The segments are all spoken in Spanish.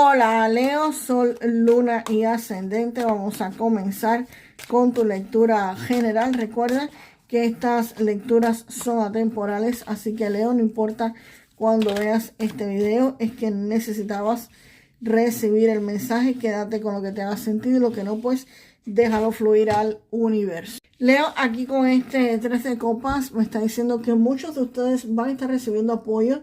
Hola Leo, Sol, Luna y Ascendente. Vamos a comenzar con tu lectura general. Recuerda que estas lecturas son atemporales, así que Leo, no importa cuando veas este video, es que necesitabas recibir el mensaje. Quédate con lo que te haga sentido y lo que no, pues déjalo fluir al universo. Leo, aquí con este 3 de copas me está diciendo que muchos de ustedes van a estar recibiendo apoyo,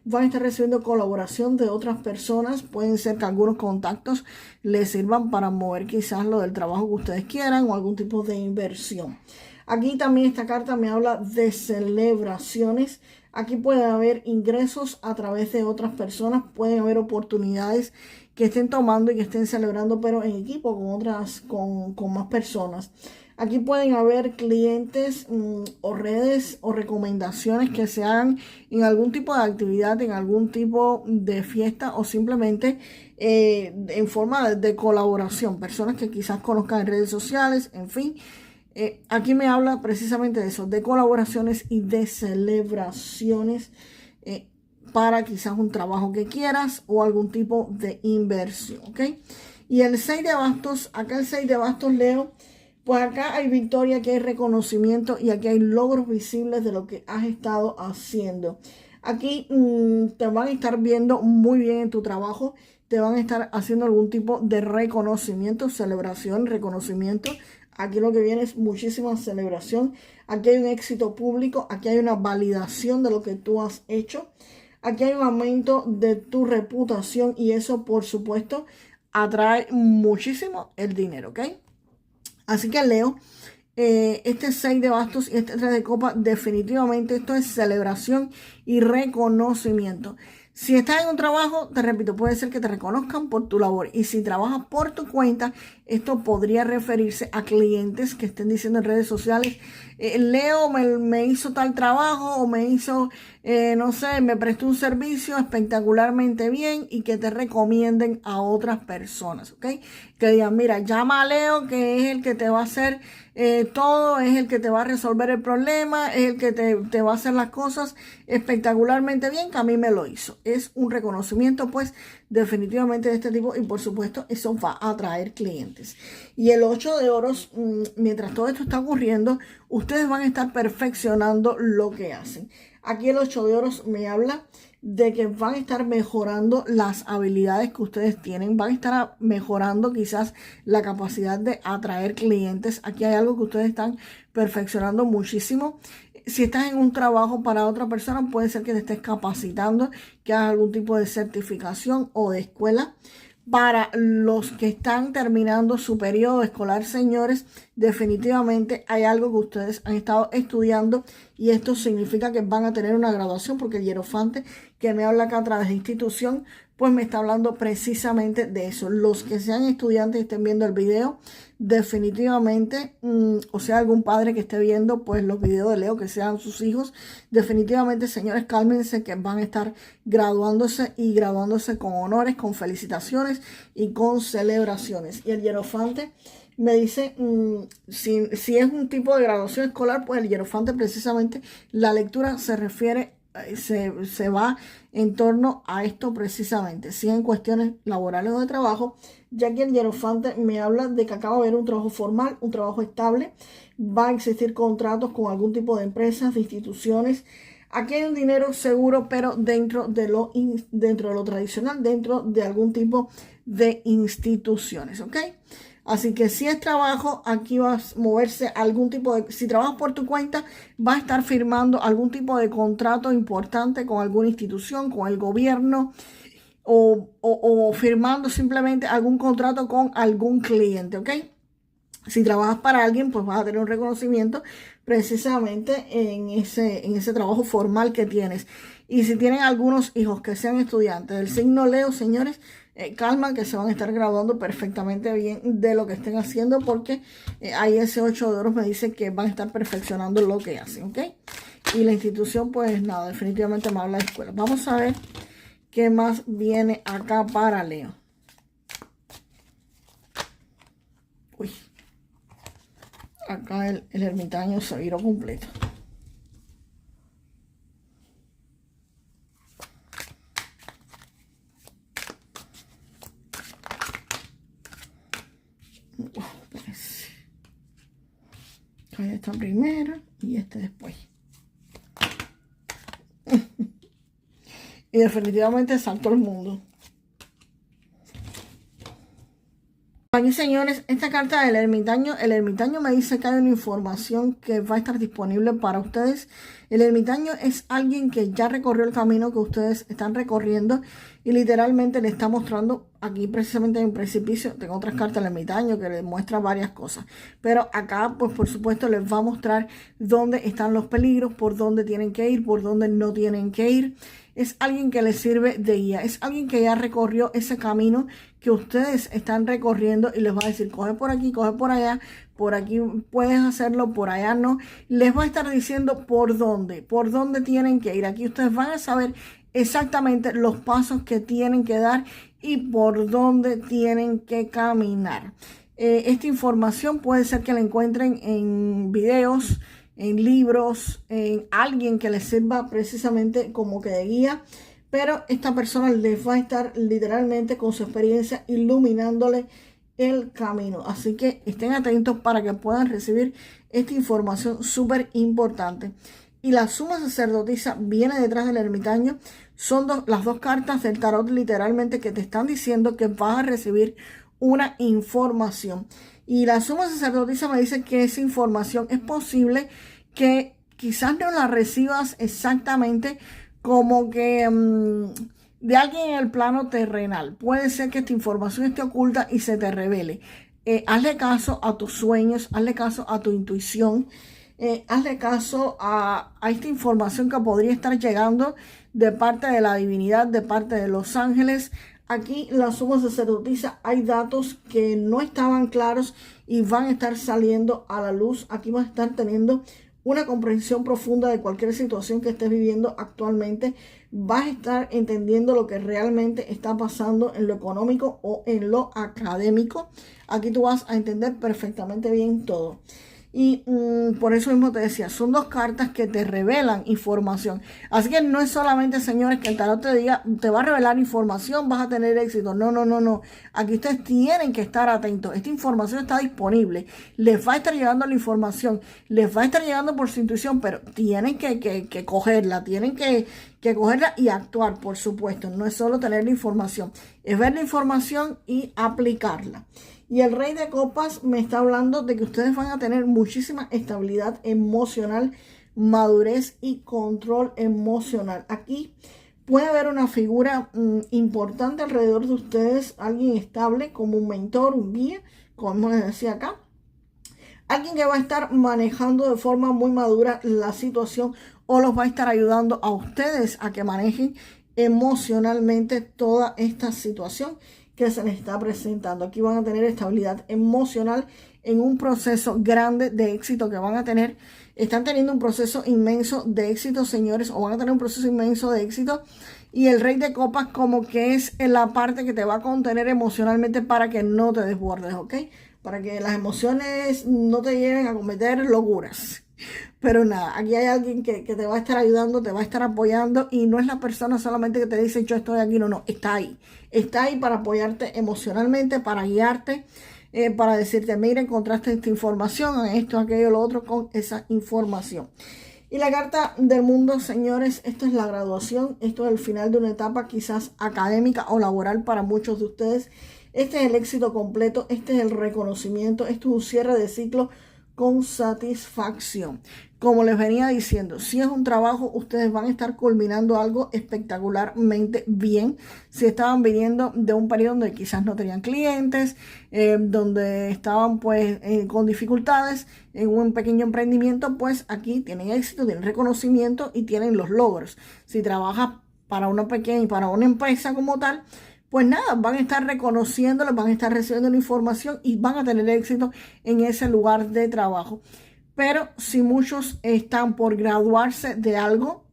van a estar recibiendo colaboración de otras personas. Pueden ser que algunos contactos les sirvan para mover quizás lo del trabajo que ustedes quieran o algún tipo de inversión. Aquí también esta carta me habla de celebraciones. Aquí puede haber ingresos a través de otras personas, pueden haber oportunidades que estén tomando y que estén celebrando, pero en equipo con otras, con más personas. Aquí pueden haber clientes o redes o recomendaciones que se hagan en algún tipo de actividad, en algún tipo de fiesta o simplemente en forma de colaboración. Personas que quizás conozcan en redes sociales, en fin. Aquí me habla precisamente de eso, de colaboraciones y de celebraciones para quizás un trabajo que quieras o algún tipo de inversión, ¿ok? Y el 6 de bastos, acá el 6 de bastos, Leo, pues acá hay victoria, aquí hay reconocimiento y aquí hay logros visibles de lo que has estado haciendo. Aquí te van a estar viendo muy bien en tu trabajo, te van a estar haciendo algún tipo de reconocimiento, celebración, reconocimiento. Aquí lo que viene es muchísima celebración. Aquí hay un éxito público, aquí hay una validación de lo que tú has hecho. Aquí hay un aumento de tu reputación y eso, por supuesto, atrae muchísimo el dinero, ¿ok? Así que Leo, este 6 de bastos y este 3 de copa, definitivamente esto es celebración y reconocimiento. Si estás en un trabajo, te repito, puede ser que te reconozcan por tu labor. Y si trabajas por tu cuenta, esto podría referirse a clientes que estén diciendo en redes sociales, Leo me hizo tal trabajo o me hizo, no sé, me prestó un servicio espectacularmente bien y que te recomienden a otras personas, ¿ok? Que digan, mira, llama a Leo, que es el que te va a hacer todo, es el que te va a resolver el problema, es el que te va a hacer las cosas espectacularmente bien, que a mí me lo hizo. Es un reconocimiento, pues, definitivamente de este tipo y, por supuesto, eso va a atraer clientes. Y el 8 de oros, mientras todo esto está ocurriendo, ustedes van a estar perfeccionando lo que hacen. Aquí el 8 de oros me habla de que van a estar mejorando las habilidades que ustedes tienen, van a estar mejorando quizás la capacidad de atraer clientes. Aquí hay algo que ustedes están perfeccionando muchísimo. Si estás en un trabajo para otra persona, puede ser que te estés capacitando, que hagas algún tipo de certificación o de escuela. Para los que están terminando su periodo escolar, señores, definitivamente hay algo que ustedes han estado estudiando y esto significa que van a tener una graduación, porque el hierofante que me habla acá a través de institución, pues me está hablando precisamente de eso. Los que sean estudiantes y estén viendo el video, definitivamente, o sea, algún padre que esté viendo pues los videos de Leo, que sean sus hijos, definitivamente, señores, cálmense, que van a estar graduándose y graduándose con honores, con felicitaciones y con celebraciones. Y el hierofante me dice, si es un tipo de graduación escolar, pues el hierofante precisamente, la lectura se refiere, se va en torno a esto precisamente. Si en cuestiones laborales o de trabajo, ya que el hierofante me habla de que acaba de haber un trabajo formal, un trabajo estable, va a existir contratos con algún tipo de empresas, de instituciones. Aquí hay un dinero seguro, pero dentro de lo tradicional, dentro de algún tipo de instituciones, ¿ok? Así que si es trabajo, aquí vas a moverse algún tipo de... Si trabajas por tu cuenta, vas a estar firmando algún tipo de contrato importante con alguna institución, con el gobierno, o firmando simplemente algún contrato con algún cliente, ¿ok? Si trabajas para alguien, pues vas a tener un reconocimiento precisamente en ese trabajo formal que tienes. Y si tienen algunos hijos que sean estudiantes del signo Leo, señores, calma, que se van a estar graduando perfectamente bien de lo que estén haciendo, porque ahí ese 8 de oros me dice que van a estar perfeccionando lo que hacen, ¿ok? Y la institución, pues nada, definitivamente me habla de escuela. Vamos a ver qué más viene acá para Leo. Uy. Acá el ermitaño se viró completo. Pues, esta primero y este después. Y definitivamente saltó el mundo. Aquí, señores, esta carta del ermitaño, el ermitaño me dice que hay una información que va a estar disponible para ustedes. El ermitaño es alguien que ya recorrió el camino que ustedes están recorriendo y literalmente le está mostrando, aquí precisamente en un precipicio, tengo otras cartas del ermitaño que les muestra varias cosas, pero acá pues por supuesto les va a mostrar dónde están los peligros, por dónde tienen que ir, por dónde no tienen que ir. Es alguien que les sirve de guía, es alguien que ya recorrió ese camino que ustedes están recorriendo y les va a decir, coge por aquí, coge por allá, por aquí puedes hacerlo, por allá no. Les va a estar diciendo por dónde tienen que ir. Aquí ustedes van a saber exactamente los pasos que tienen que dar y por dónde tienen que caminar. Esta información puede ser que la encuentren en videos, en libros, en alguien que les sirva precisamente como que de guía, pero esta persona les va a estar literalmente con su experiencia iluminándole el camino. Así que estén atentos para que puedan recibir esta información súper importante. Y la suma sacerdotisa viene detrás del ermitaño. Son las dos cartas del tarot literalmente que te están diciendo que vas a recibir una información. Y la suma sacerdotisa me dice que esa información es posible que quizás no la recibas exactamente como que de alguien en el plano terrenal. Puede ser que esta información esté oculta y se te revele. Hazle caso a tus sueños, hazle caso a tu intuición, hazle caso a esta información que podría estar llegando de parte de la divinidad, de parte de los ángeles. Aquí la suma sacerdotisa, hay datos que no estaban claros y van a estar saliendo a la luz. Aquí vas a estar teniendo una comprensión profunda de cualquier situación que estés viviendo actualmente. Vas a estar entendiendo lo que realmente está pasando en lo económico o en lo académico. Aquí tú vas a entender perfectamente bien todo. Y por eso mismo te decía, son dos cartas que te revelan información. Así que no es solamente, señores, que el tarot te diga, te va a revelar información, vas a tener éxito. No, no, no, no. Aquí ustedes tienen que estar atentos. Esta información está disponible. Les va a estar llegando la información. Les va a estar llegando por su intuición, pero tienen que cogerla. Tienen que cogerla y actuar, por supuesto. No es solo tener la información. Es ver la información y aplicarla. Y el Rey de Copas me está hablando de que ustedes van a tener muchísima estabilidad emocional, madurez y control emocional. Aquí puede haber una figura importante alrededor de ustedes, alguien estable como un mentor, un guía, como les decía acá. Alguien que va a estar manejando de forma muy madura la situación o los va a estar ayudando a ustedes a que manejen emocionalmente toda esta situación que se les está presentando. Aquí van a tener estabilidad emocional en un proceso grande de éxito que van a tener. Están teniendo un proceso inmenso de éxito, señores, o van a tener un proceso inmenso de éxito. Y el Rey de Copas como que es la parte que te va a contener emocionalmente para que no te desbordes, ¿ok? Para que las emociones no te lleven a cometer locuras. Pero nada, aquí hay alguien que te va a estar ayudando, te va a estar apoyando y no es la persona solamente que te dice yo estoy aquí, no, está ahí. Está ahí para apoyarte emocionalmente, para guiarte, para decirte, mira, encontraste esta información, esto, aquello, lo otro con esa información. Y la carta del mundo, señores, esto es la graduación, esto es el final de una etapa quizás académica o laboral para muchos de ustedes. Este es el éxito completo, este es el reconocimiento, esto es un cierre de ciclo con satisfacción. Como les venía diciendo, si es un trabajo, ustedes van a estar culminando algo espectacularmente bien. Si estaban viniendo de un periodo donde quizás no tenían clientes, donde estaban pues con dificultades en un pequeño emprendimiento, pues aquí tienen éxito, tienen reconocimiento y tienen los logros. Si trabajas para una pequeña, para una empresa como tal, pues nada, van a estar reconociéndolo, van a estar recibiendo la información y van a tener éxito en ese lugar de trabajo. Pero si muchos están por graduarse de algo,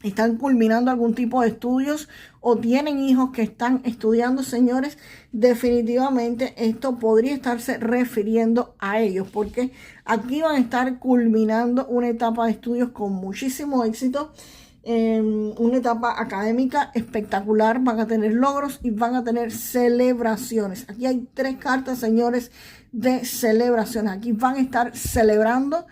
están culminando algún tipo de estudios o tienen hijos que están estudiando, señores, definitivamente esto podría estarse refiriendo a ellos, porque aquí van a estar culminando una etapa de estudios con muchísimo éxito. una etapa académica espectacular, van a tener logros y van a tener celebraciones. Aquí hay 3 cartas, señores, de celebraciones. Aquí van a estar celebrando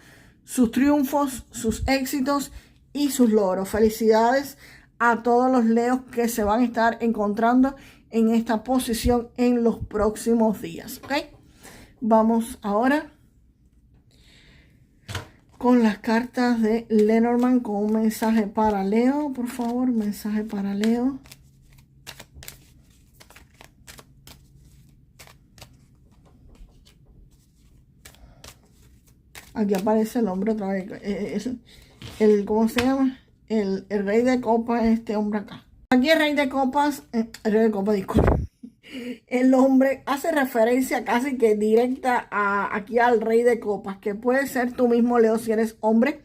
sus triunfos, sus éxitos y sus logros. Felicidades a todos los leos que se van a estar encontrando en esta posición en los próximos días, ¿ok? Vamos ahora con las cartas de Lenormand con un mensaje para Leo, por favor, mensaje para Leo. Aquí aparece el hombre otra vez, ¿cómo se llama? El rey de copas, este hombre acá. Aquí el rey de copas, disculpe. El hombre hace referencia casi que directa aquí al rey de copas, que puede ser tú mismo, Leo, si eres hombre,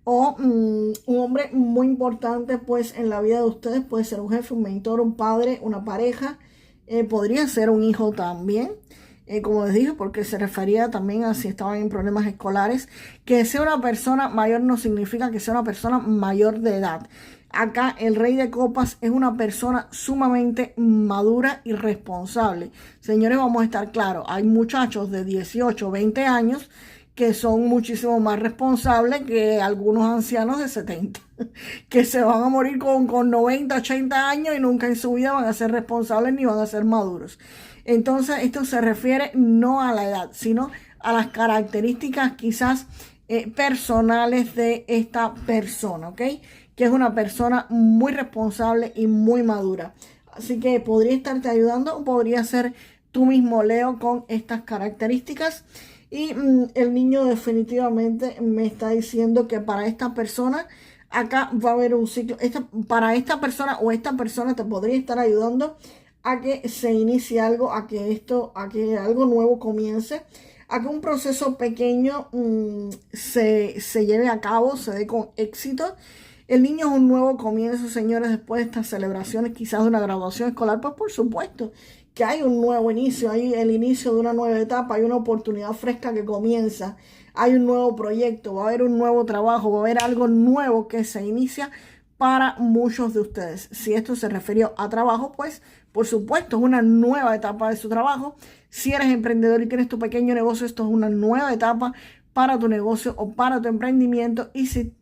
o un hombre muy importante pues en la vida de ustedes. Puede ser un jefe, un mentor, un padre, una pareja, podría ser un hijo también, como les dije, porque se refería también a si estaban en problemas escolares. Que sea una persona mayor no significa que sea una persona mayor de edad. Acá el rey de copas es una persona sumamente madura y responsable. Señores, vamos a estar claros, hay muchachos de 18, 20 años que son muchísimo más responsables que algunos ancianos de 70, que se van a morir con 90, 80 años y nunca en su vida van a ser responsables ni van a ser maduros. Entonces, esto se refiere no a la edad, sino a las características quizás personales de esta persona, ¿ok? Que es una persona muy responsable y muy madura. Así que podría estarte ayudando o podría ser tú mismo, Leo, con estas características. Y el niño definitivamente me está diciendo que para esta persona, acá va a haber un ciclo. Para esta persona o esta persona te podría estar ayudando a que se inicie algo, a que algo nuevo comience, a que un proceso pequeño se lleve a cabo, se dé con éxito. El niño es un nuevo comienzo, señores, después de estas celebraciones, quizás de una graduación escolar. Pues por supuesto que hay un nuevo inicio, hay el inicio de una nueva etapa, hay una oportunidad fresca que comienza, hay un nuevo proyecto, va a haber un nuevo trabajo, va a haber algo nuevo que se inicia para muchos de ustedes. Si esto se refirió a trabajo, pues por supuesto es una nueva etapa de su trabajo. Si eres emprendedor y tienes tu pequeño negocio, esto es una nueva etapa para tu negocio o para tu emprendimiento. Y si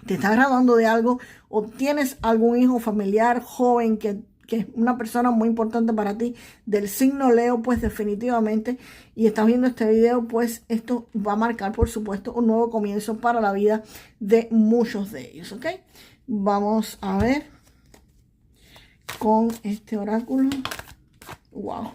te estás graduando de algo o tienes algún hijo familiar joven que es una persona muy importante para ti del signo Leo, pues definitivamente, y estás viendo este video, pues esto va a marcar, por supuesto, un nuevo comienzo para la vida de muchos de ellos, ¿ok? Vamos a ver con este oráculo. Wow.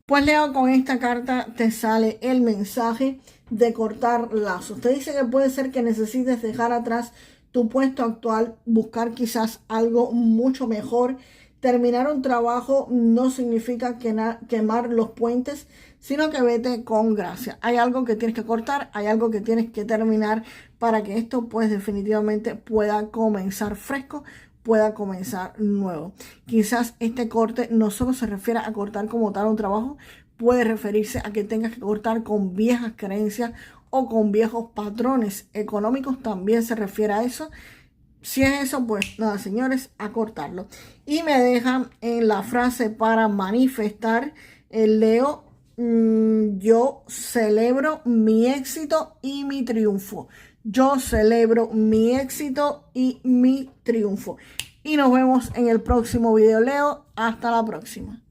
Pues Leo, con esta carta te sale el mensaje de cortar lazos. Te dice que puede ser que necesites dejar atrás tu puesto actual, buscar quizás algo mucho mejor. Terminar un trabajo no significa quemar los puentes, sino que vete con gracia. Hay algo que tienes que cortar, hay algo que tienes que terminar para que esto pues definitivamente pueda comenzar fresco, pueda comenzar nuevo. Quizás este corte no solo se refiere a cortar como tal un trabajo, puede referirse a que tengas que cortar con viejas creencias o con viejos patrones económicos, también se refiere a eso. Si es eso, pues nada, señores, a cortarlo. Y me dejan en la frase para manifestar, Leo, yo celebro mi éxito y mi triunfo. Yo celebro mi éxito y mi triunfo. Y nos vemos en el próximo video, Leo. Hasta la próxima.